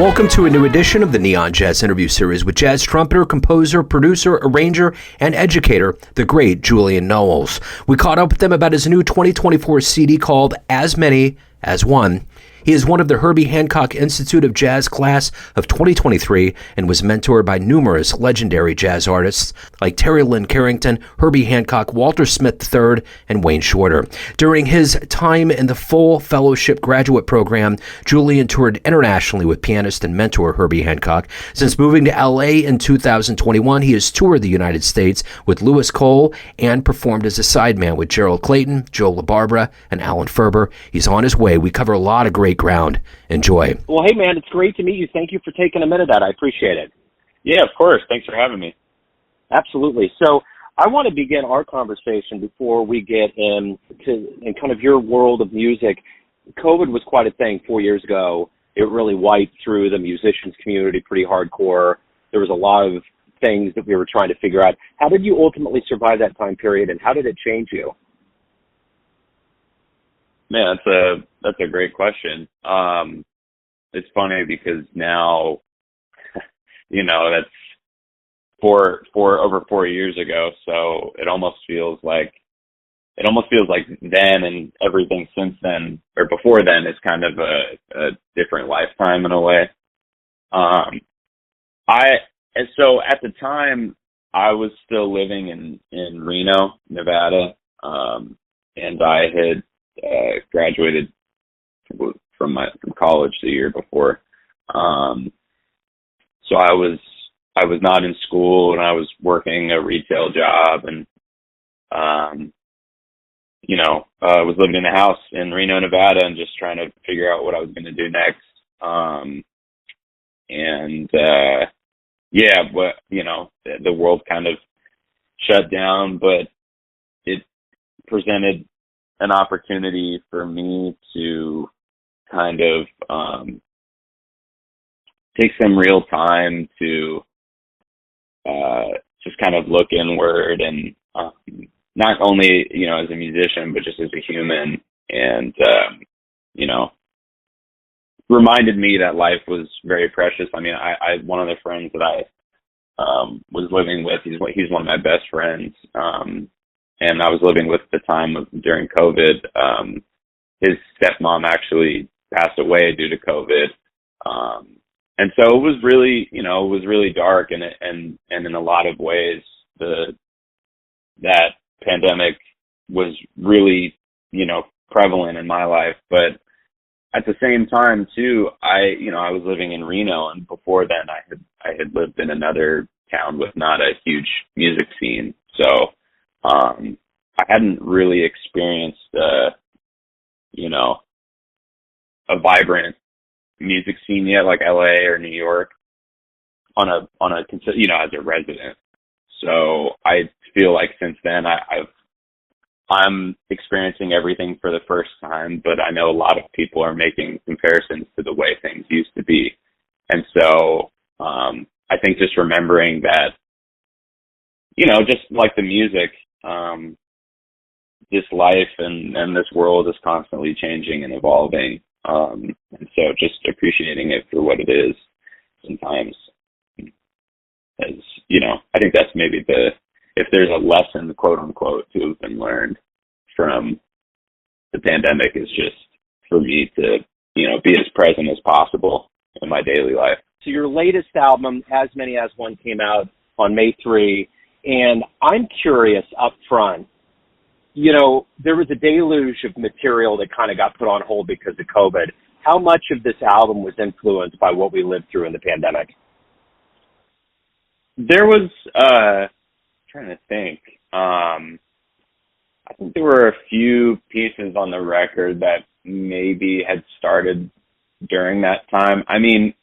Welcome to a new edition of the Neon Jazz interview series with jazz trumpeter, composer, producer, arranger, and educator, the great Julien Knowles. We caught up with them about his new 2024 CD called As Many as One. He is one of the Herbie Hancock Institute of Jazz class of 2023 and was mentored by numerous legendary jazz artists like Terri Lyne Carrington, Herbie Hancock, Walter Smith III, and Wayne Shorter. During his time in the full fellowship graduate program, Julien toured internationally with pianist and mentor Herbie Hancock. Since moving to LA in 2021, he has toured the United States with Louis Cole and performed as a sideman with Gerald Clayton, LaBarbera, and Alan Ferber. He's on his way. We cover a lot of great ground. Enjoy. Well, hey, man, it's great to meet you. Thank you for taking a minute out. I appreciate it. Yeah, of course. Thanks for having me. Absolutely. So I want to begin our conversation before we get in kind of your world of music. COVID was quite a thing 4 years ago. It really wiped through the musicians community pretty hardcore. There was a lot of things that we were trying to figure out. How did you ultimately survive that time period, and how did it change you? Man, that's a great question. It's funny because now, that's over 4 years ago. So it almost feels like then and everything since then or before then is kind of a different lifetime in a way. So at the time I was still living in Reno, Nevada, and I had graduated from college the year before. So I was not in school and I was working a retail job and, I was living in a house in Reno, Nevada and just trying to figure out what I was going to do next. But the world kind of shut down, but it presented an opportunity for me to kind of take some real time to just kind of look inward and not only, as a musician, but just as a human and, reminded me that life was very precious. I mean, I one of the friends that I was living with, he's one of my best friends. And I was living with at the time during COVID. His stepmom actually passed away due to COVID. And so it was really dark and in a lot of ways that pandemic was really, prevalent in my life. But at the same time too, I was living in Reno, and before then I had lived in another town with not a huge music scene. So I hadn't really experienced, a vibrant music scene yet, like LA or New York, as a resident. So I feel like since then I'm experiencing everything for the first time, but I know a lot of people are making comparisons to the way things used to be. And so I think just remembering that, just like the music, this life and this world is constantly changing and evolving. And so just appreciating it for what it is sometimes is, I think that's maybe if there's a lesson, quote unquote, to have been learned from the pandemic, is just for me to, be as present as possible in my daily life. So your latest album, As Many as One, came out on May 3, and I'm curious up front, there was a deluge of material that kind of got put on hold because of COVID. How much of this album was influenced by what we lived through in the pandemic? There was, trying to think, I think there were a few pieces on the record that maybe had started during that time. I mean,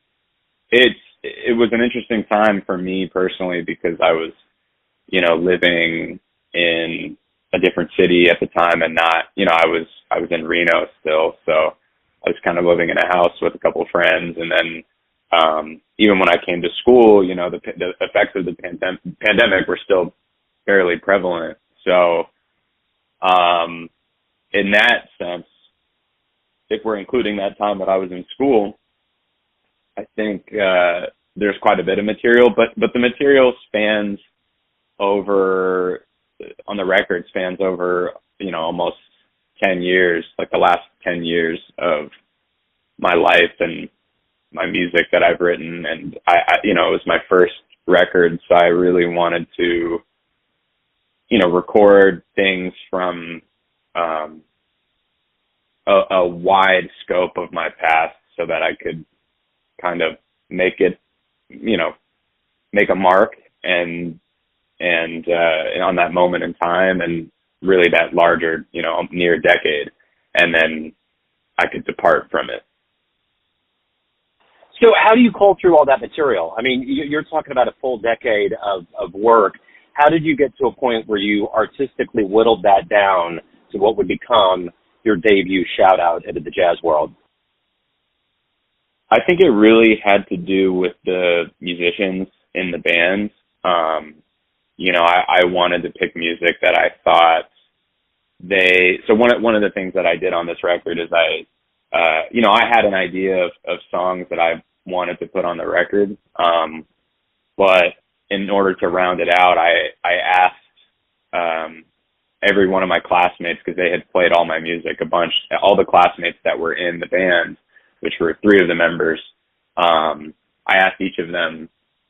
it was an interesting time for me personally because I was, living in a different city at the time and not, I was in Reno still. So I was kind of living in a house with a couple of friends. And then, even when I came to school, the effects of the pandemic were still fairly prevalent. So, in that sense, if we're including that time that I was in school, I think there's quite a bit of material, but the material spans over, on the record, spans over, almost 10 years, like the last 10 years of my life and my music that I've written. And it was my first record, so I really wanted to, record things from a wide scope of my past so that I could kind of make it, make a mark and on that moment in time, and really that larger, near decade, and then I could depart from it. So how do you cull through all that material? I mean, you're talking about a full decade of work. How did you get to a point where you artistically whittled that down to what would become your debut shout out into the jazz world? I think it really had to do with the musicians in the band. I wanted to pick music that I thought so one of the things that I did on this record is I had an idea of songs that I wanted to put on the record. But in order to round it out, I asked every one of my classmates, because they had played all my music a bunch, all the classmates that were in the band, which were 3 of the members. I asked each of them,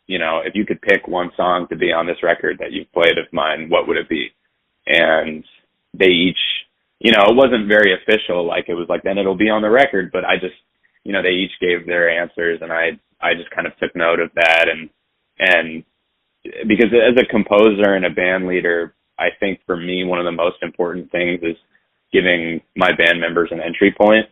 if you could pick one song to be on this record that you've played of mine, what would it be? And they each, it wasn't very official, like it was like, then it'll be on the record, but I just, they each gave their answers, and I just kind of took note of that. And because as a composer and a band leader, I think for me, one of the most important things is giving my band members an entry point,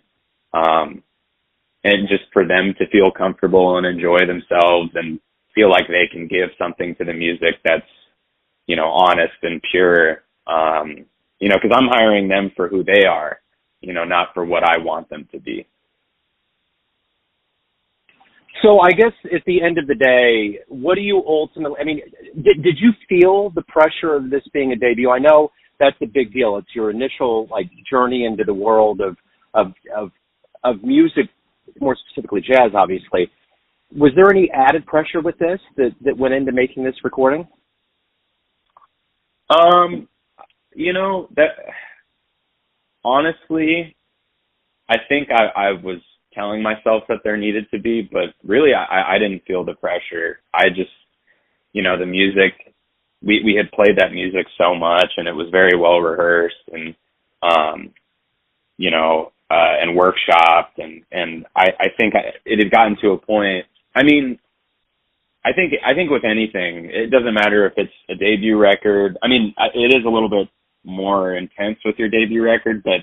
and just for them to feel comfortable and enjoy themselves and feel like they can give something to the music that's, honest and pure, because I'm hiring them for who they are, not for what I want them to be. So I guess at the end of the day, what do you ultimately, did you feel the pressure of this being a debut? I know that's a big deal. It's your initial journey into the world of music, more specifically jazz, obviously. Was there any added pressure with this that went into making this recording? That honestly, I think I was telling myself that there needed to be, but really I didn't feel the pressure. I just, the music, we had played that music so much, and it was very well rehearsed and, and workshopped. And I think it had gotten to a point. I think with anything, it doesn't matter if it's a debut record. It is a little bit more intense with your debut record, but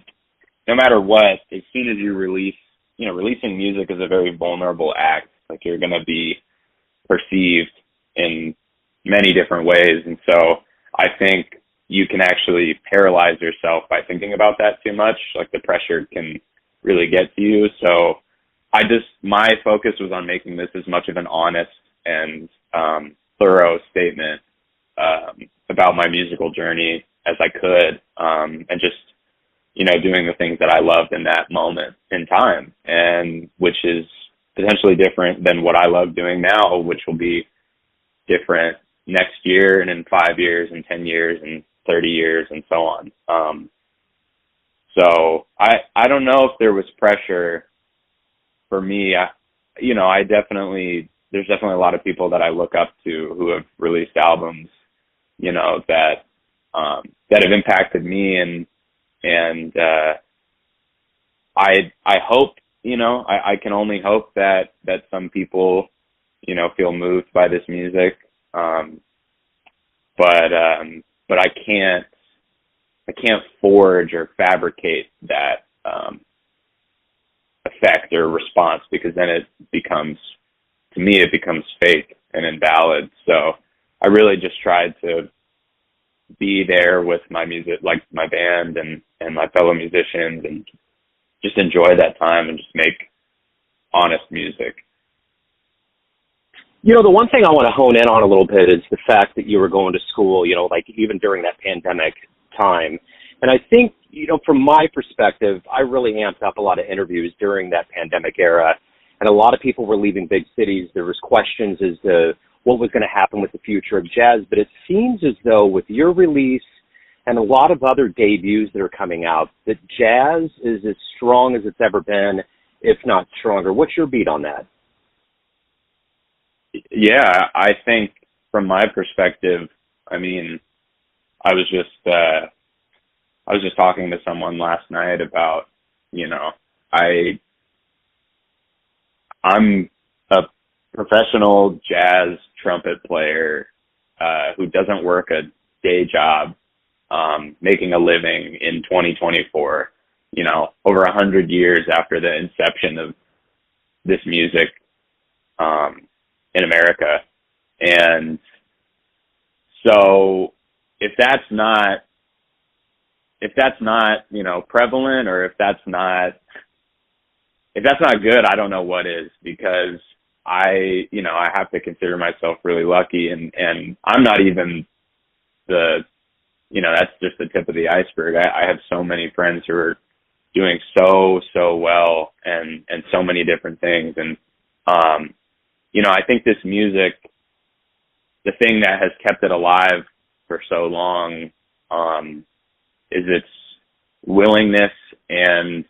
no matter what, as soon as you releasing music is a very vulnerable act. Like, you're going to be perceived in many different ways. And so I think you can actually paralyze yourself by thinking about that too much. Like, the pressure can really get to you. So my focus was on making this as much of an honest and thorough statement about my musical journey as I could, and just, doing the things that I loved in that moment in time, and which is potentially different than what I love doing now, which will be different next year and in 5 years and 10 years and 30 years and so on. So I don't know if there was pressure for me. There's definitely a lot of people that I look up to who have released albums, that have impacted me, and I hope, I can only hope that some people, feel moved by this music. But I can't forge or fabricate that effect or response, because then it becomes fake and invalid. So I really just tried to be there with my music, like my band and my fellow musicians, and just enjoy that time and just make honest music. The one thing I want to hone in on a little bit is the fact that you were going to school, even during that pandemic time. And I think, from my perspective, I really amped up a lot of interviews during that pandemic era. and a lot of people were leaving big cities. There was questions as to what was going to happen with the future of jazz, but it seems as though with your release and a lot of other debuts that are coming out, that jazz is as strong as it's ever been, if not stronger. What's your beat on that? Yeah, I think from my perspective, I mean, I was just talking to someone last night about, you know, I'm a professional jazz trumpet player who doesn't work a day job, making a living in 2024, you know, over 100 years after the inception of this music in America. And so if that's not, you know, prevalent, or if that's not good, I don't know what is, because I have to consider myself really lucky, and I'm not even that's just the tip of the iceberg. I have so many friends who are doing so well and so many different things. And, I think this music, the thing that has kept it alive for so long, is its willingness and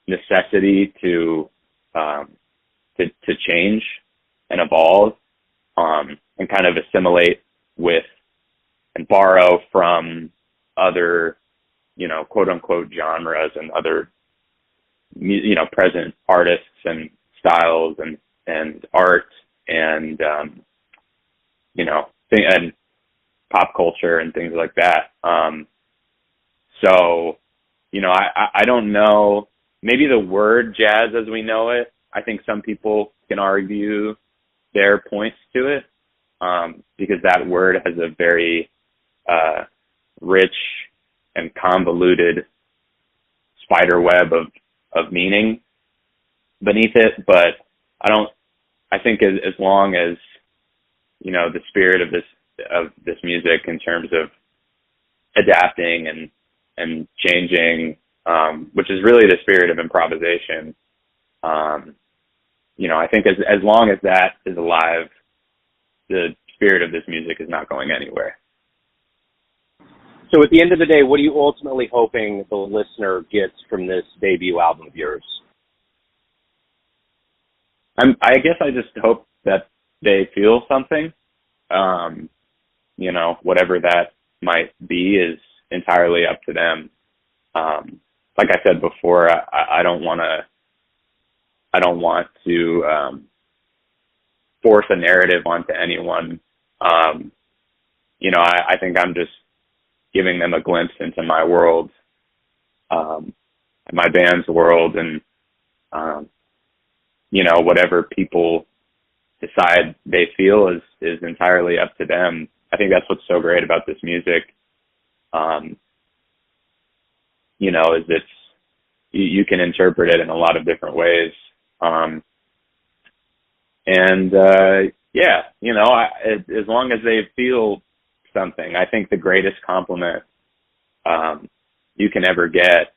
necessity to change and evolve, and kind of assimilate with and borrow from other, quote unquote genres and other, present artists and styles and art and, and pop culture and things like that. So, I don't know, maybe the word jazz as we know it, I think some people can argue their points to it, because that word has a very rich and convoluted spider web of meaning beneath it. But I think as long as, the spirit of this music in terms of adapting and changing, which is really the spirit of improvisation, I think as long as that is alive, the spirit of this music is not going anywhere. So at the end of the day, what are you ultimately hoping the listener gets from this debut album of yours? I guess I just hope that they feel something. Whatever that might be is entirely up to them. Like I said before, I don't want to force a narrative onto anyone. I think I'm just giving them a glimpse into my world, my band's world, and whatever people decide they feel is entirely up to them. I think that's what's so great about this music. Is you can interpret it in a lot of different ways. As long as they feel something, I think the greatest compliment you can ever get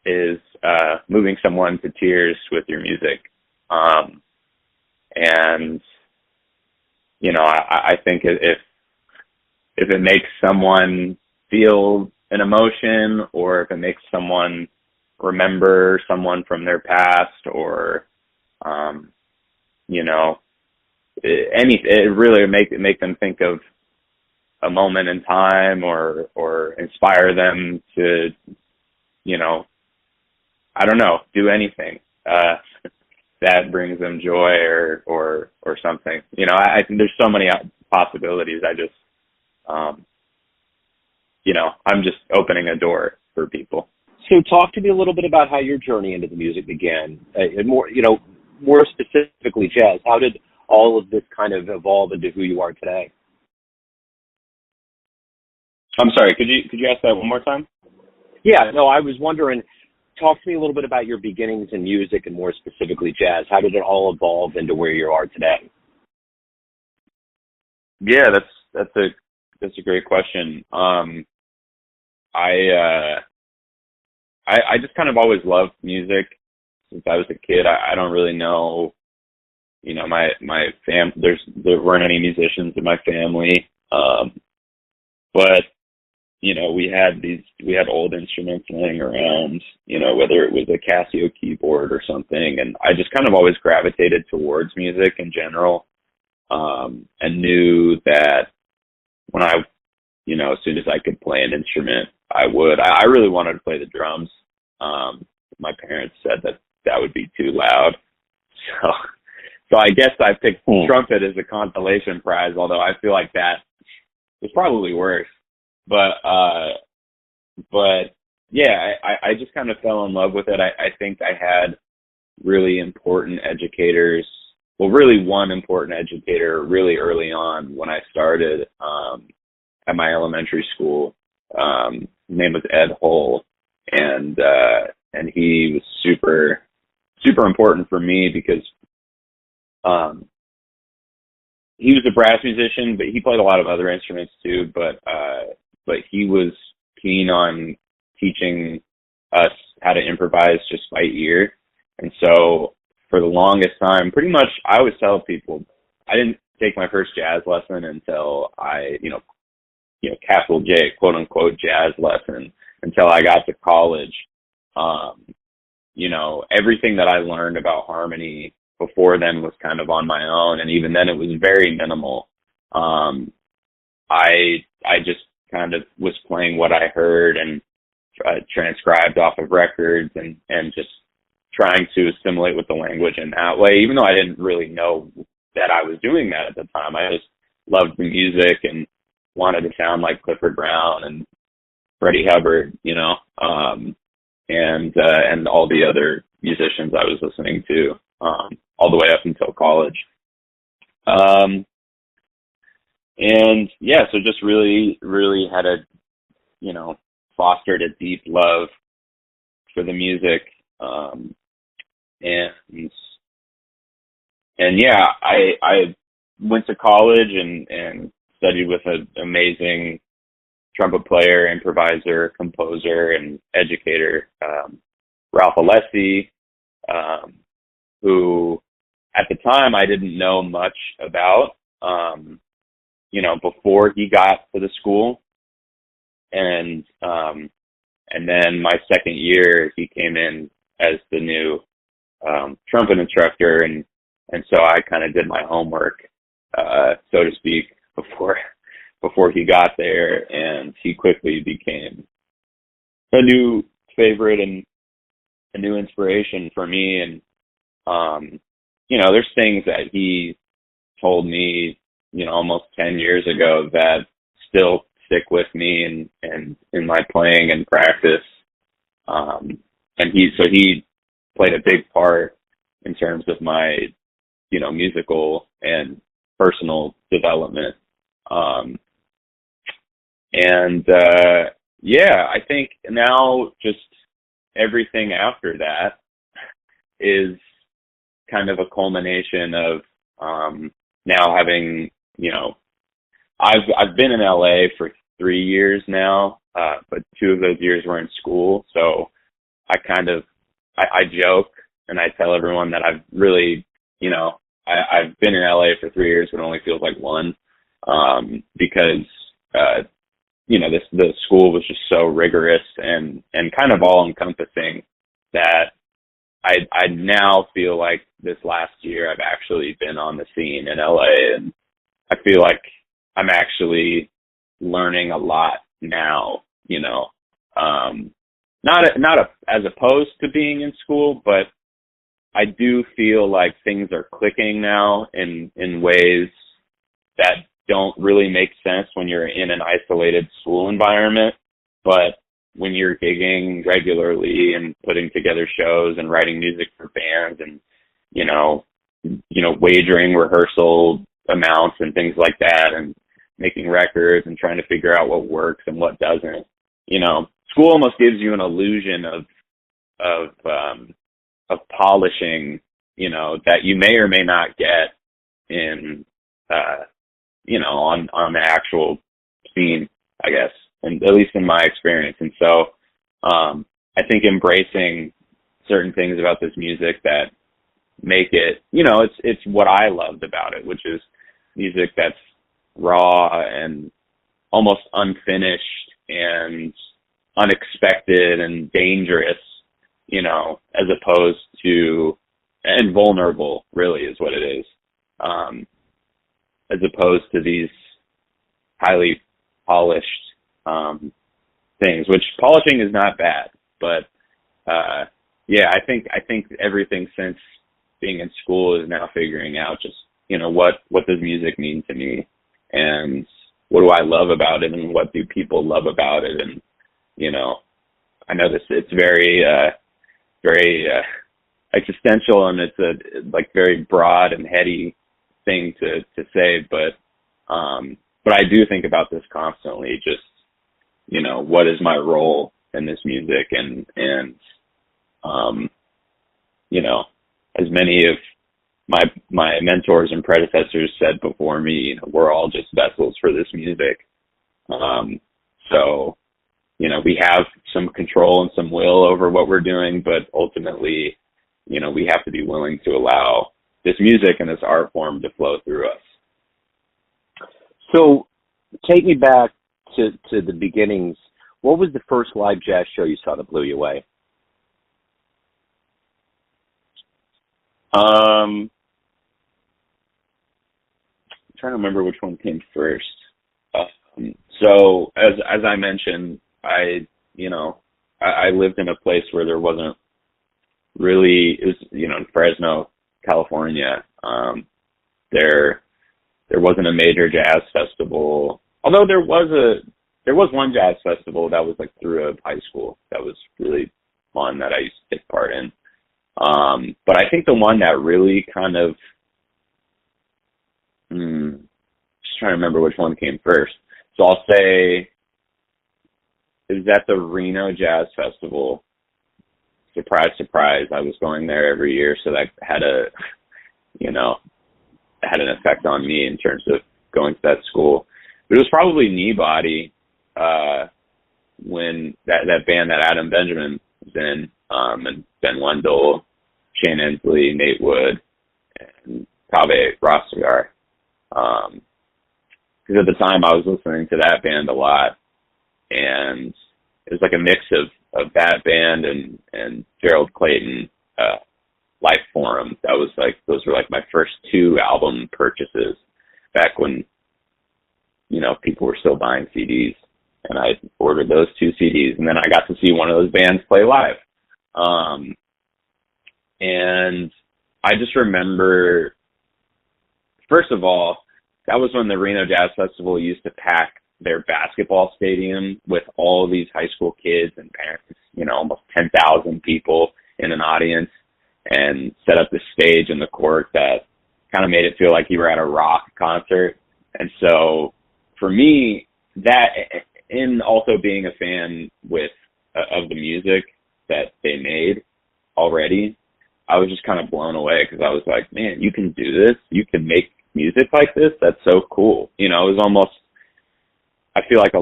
is moving someone to tears with your music. I think if it makes someone feel an emotion, or if it makes someone remember someone from their past, or it really make them think of a moment in time, or inspire them to I don't know, do anything that brings them joy or something. I think there's so many possibilities. I just I'm just opening a door for people. So talk to me a little bit about how your journey into the music began, and more specifically jazz. How did all of this kind of evolve into who you are today? I'm sorry, could you ask that one more time? Yeah, no, I was wondering, talk to me a little bit about your beginnings in music, and more specifically jazz. How did it all evolve into where you are today? Yeah, that's a great question. I just kind of always loved music since I was a kid. I don't really know, you know, my there weren't any musicians in my family. But, you know, we had old instruments laying around, you know, whether it was a Casio keyboard or something. And I just kind of always gravitated towards music in general. And knew that when I, you know, as soon as I could play an instrument, I would. I really wanted to play the drums. My parents said that would be too loud. So I guess I picked trumpet as a consolation prize, although I feel like that was probably worse. But yeah, I just kind of fell in love with it. I think I had really important educators. Well, really one important educator really early on when I started at my elementary school. His name was Ed Hull, and he was super, super important for me because he was a brass musician, but he played a lot of other instruments too. But he was keen on teaching us how to improvise just by ear. And so for the longest time, pretty much I always tell people I didn't take my first jazz lesson until I, you know, capital J, quote unquote, jazz lesson until I got to college. You know, everything that I learned about harmony before then was kind of on my own. And even then it was very minimal. I just kind of was playing what I heard and transcribed off of records and just trying to assimilate with the language in that way, even though I didn't really know that I was doing that at the time. I just loved the music and wanted to sound like Clifford Brown and Freddie Hubbard, you know, and all the other musicians I was listening to, all the way up until college. And yeah, so just really, really had you know, fostered a deep love for the music. And yeah, I went to college and studied with an amazing trumpet player, improviser, composer, and educator, Ralph Alessi, who at the time I didn't know much about, you know, before he got to the school. And then my second year, he came in as the new trumpet instructor, and so I kind of did my homework, so to speak, before he got there, and he quickly became a new favorite and a new inspiration for me. And you know, there's things that he told me, you know, almost 10 years ago that still stick with me and in my playing and practice. And he played a big part in terms of my, you know, musical and personal development. Yeah, I think now just everything after that is kind of a culmination of now having, you know, I've been in LA for 3 years now, but 2 of those years were in school. So I joke and I tell everyone that I've really, you know, I've been in LA for 3 years, but it only feels like 1, because, you know, the school was just so rigorous and kind of all encompassing that I now feel like this last year I've actually been on the scene in LA, and I feel like I'm actually learning a lot now, you know, as opposed to being in school, but I do feel like things are clicking now in ways that don't really make sense when you're in an isolated school environment. But when you're gigging regularly and putting together shows and writing music for bands and, you know, wagering rehearsal amounts and things like that, and making records and trying to figure out what works and what doesn't, you know, school almost gives you an illusion of polishing, you know, that you may or may not get in, you know, on the actual scene, I guess, and at least in my experience. And so, I think embracing certain things about this music that make it, it's what I loved about it, which is music that's raw and almost unfinished and unexpected and dangerous, as opposed to, and vulnerable, really, is what it is, as opposed to these highly polished things, which polishing is not bad, but yeah, I think everything since being in school is now figuring out just, what does music mean to me, and what do I love about it, and what do people love about it, and I know it's very existential, and it's a very broad and heady thing to say, but I do think about this constantly, just what is my role in this music, and as many of my mentors and predecessors said before me, we're all just vessels for this music. So we have some control and some will over what we're doing, but ultimately, we have to be willing to allow this music and this art form to flow through us. So take me back to the beginnings. What was the first live jazz show you saw that blew you away? I'm trying to remember which one came first. So as I mentioned, I lived in a place where there wasn't really, it was, in Fresno, California. There wasn't a major jazz festival, although there was one jazz festival that was through a high school that was really fun that I used to take part in. But I think the one that really kind of, just trying to remember which one came first. So I'll say it was at the Reno Jazz Festival. Surprise, surprise. I was going there every year, so that had had an effect on me in terms of going to that school. But it was probably Kneebody, when that band that Adam Benjamin was in, and Ben Wendell, Shane Ensley, Nate Wood, and Kaveh Rostigar. Because at the time I was listening to that band a lot, and it was a mix of that band and Gerald Clayton, Life Forum. That was those were my first two album purchases back when, people were still buying CDs, and I ordered those two CDs, and then I got to see one of those bands play live. And I just remember, first of all, that was when the Reno Jazz Festival used to pack their basketball stadium with all of these high school kids and parents, almost 10,000 people in an audience, and set up this stage in the court that kind of made it feel like you were at a rock concert. And so for me, that, and also being a fan of the music that they made already, I was just kind of blown away, because I was like, man, you can do this. You can make music like this. That's so cool. It was almost, I feel like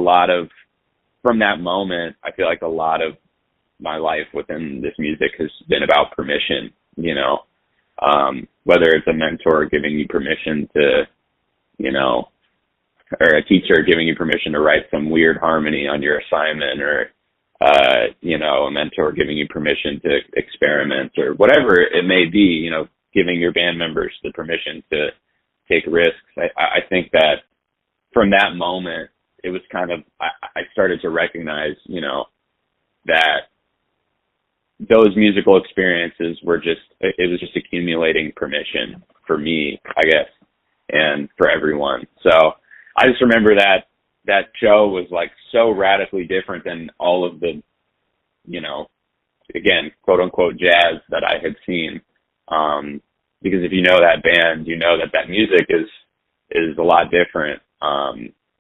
from that moment, I feel like a lot of my life within this music has been about permission, whether it's a mentor giving you permission to, or a teacher giving you permission to write some weird harmony on your assignment, or, a mentor giving you permission to experiment, or whatever it may be, giving your band members the permission to take risks. I think that from that moment, it was kind of, I started to recognize, that those musical experiences were it was just accumulating permission for me, I guess, and for everyone. So I just remember that show was so radically different than all of the, again, quote unquote jazz that I had seen. Because if you know that band, you know that music is a lot different,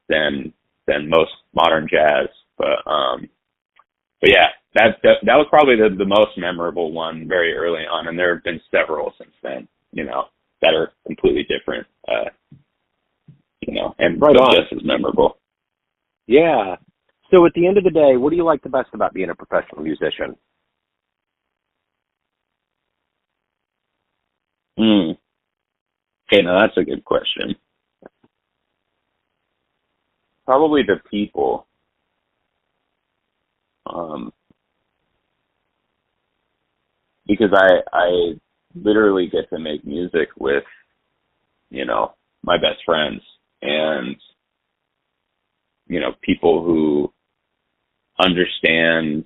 than most modern jazz. But yeah, that was probably the most memorable one very early on, and there have been several since then, that are completely different, and right on. Just as memorable. Yeah. So at the end of the day, what do you like the best about being a professional musician? Mm. Okay, now that's a good question. Probably the people. Because I literally get to make music with, my best friends and, people who understand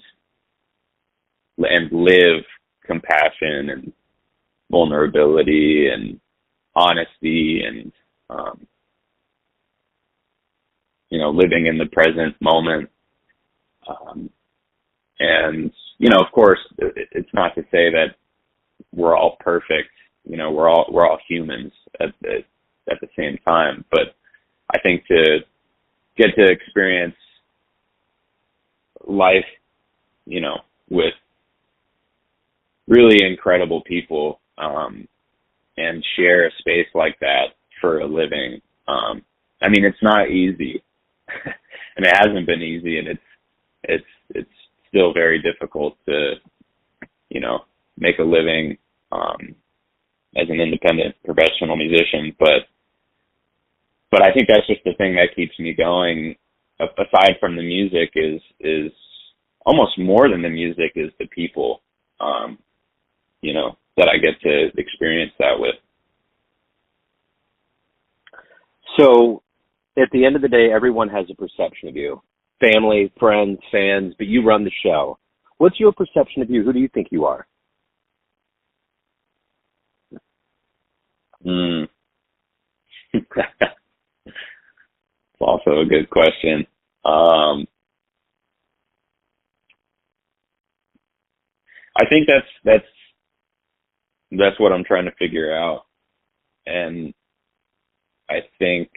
and live compassion and vulnerability and honesty and, living in the present moment. And, of course, it's not to say that we're all perfect. We're all humans at the same time. But I think to get to experience life, with really incredible people, and share a space like that for a living. It's not easy, and it hasn't been easy, and it's still very difficult to, make a living as an independent professional musician. But I think that's just the thing that keeps me going. Aside from the music, is almost more than the music is the people, that I get to experience that with. So at the end of the day, everyone has a perception of you. Family, friends, fans, but you run the show. What's your perception of you? Who do you think you are? It's also a good question. I think that's what I'm trying to figure out. And I think,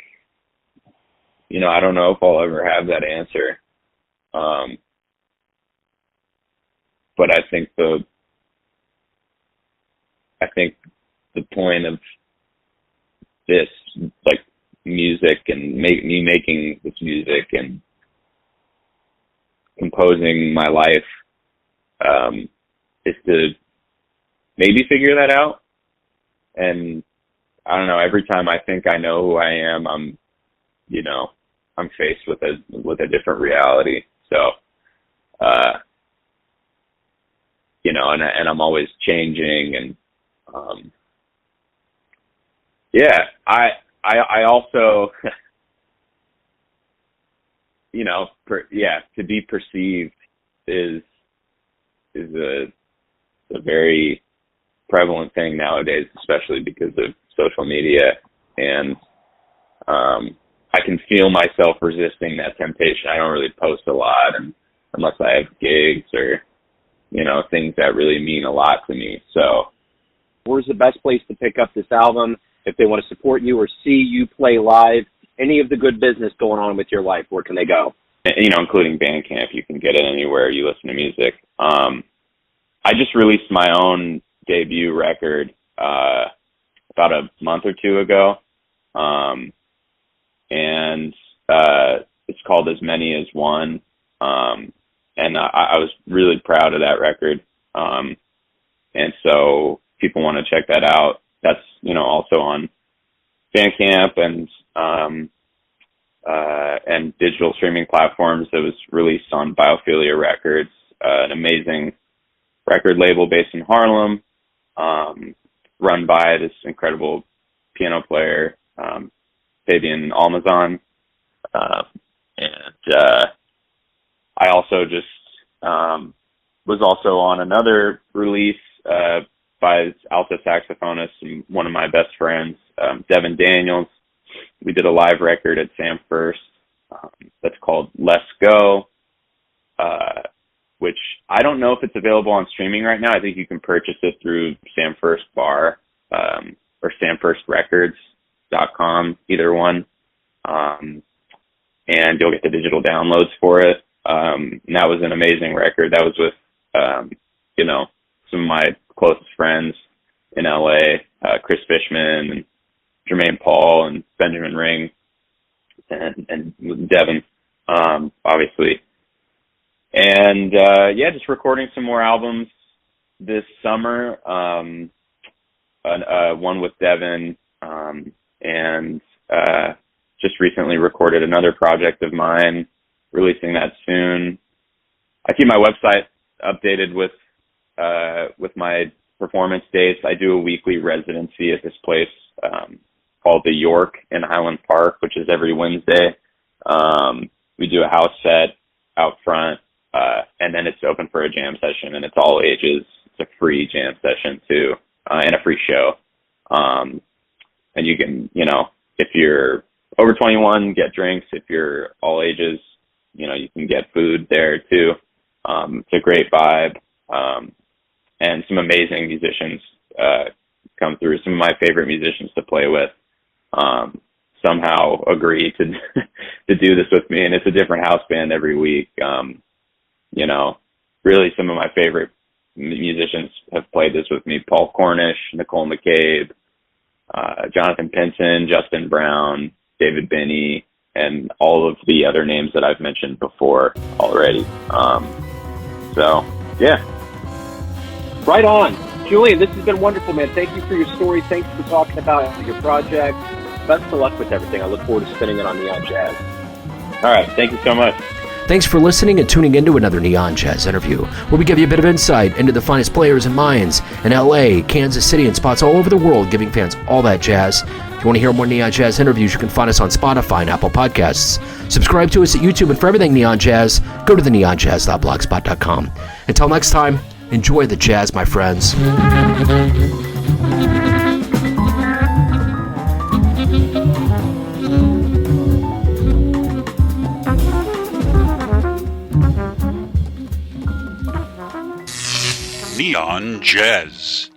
I don't know if I'll ever have that answer. But I think the point of this, like, music and me making this music and composing my life, is to maybe figure that out. And I don't know, every time I think I know who I am, I'm faced with a different reality. So, and I'm always changing, and, I also, to be perceived is a very prevalent thing nowadays, especially because of social media. And I can feel myself resisting that temptation. I don't really post a lot, and unless I have gigs or, things that really mean a lot to me. So where's the best place to pick up this album if they want to support you or see you play live? Any of the good business going on with your life, where can they go? Including Bandcamp. You can get it anywhere you listen to music. I just released my own debut record about a month or two ago, and it's called As Many as One, and I was really proud of that record, and so people want to check that out. That's also on Bandcamp and digital streaming platforms. It was released on Biophilia Records, an amazing record label based in Harlem, run by this incredible piano player, Fabian Almazan. I also just was also on another release by this alto saxophonist and one of my best friends, Devin Daniels. We did a live record at Sam First that's called Let's Go, which I don't know if it's available on streaming right now. I think you can purchase it through Sam First Bar or samfirstrecords.com, either one. And you'll get the digital downloads for it. And that was an amazing record. That was with, some of my closest friends in LA, Chris Fishman and Jermaine Paul and Benjamin Ring and Devin, obviously. And, just recording some more albums this summer. one with Devin, and just recently recorded another project of mine, releasing that soon. I keep my website updated with my performance dates. I do a weekly residency at this place called the York in Highland Park, which is every Wednesday. We do a house set out front, and then it's open for a jam session, and it's all ages. It's a free jam session too, and a free show. And you can, if you're over 21, get drinks. If you're all ages, you can get food there too. It's a great vibe. And some amazing musicians come through. Some of my favorite musicians to play with somehow agree to to do this with me, and it's a different house band every week. Really some of my favorite musicians have played this with me: Paul Cornish, Nicole McCabe, Jonathan Pinson, Justin Brown, David Binney, and all of the other names that I've mentioned before already. So yeah. Right on. Julien, this has been wonderful, man. Thank you for your story. Thanks for talking about your project. Best of luck with everything. I look forward to spinning it on Neon Jazz. All right. Thank you so much. Thanks for listening and tuning into another Neon Jazz interview, where we give you a bit of insight into the finest players and minds in LA, Kansas City, and spots all over the world, giving fans all that jazz. If you want to hear more Neon Jazz interviews, you can find us on Spotify and Apple Podcasts. Subscribe to us at YouTube, and for everything Neon Jazz, go to theneonjazz.blogspot.com. Until next time, enjoy the jazz, my friends. Neon Jazz.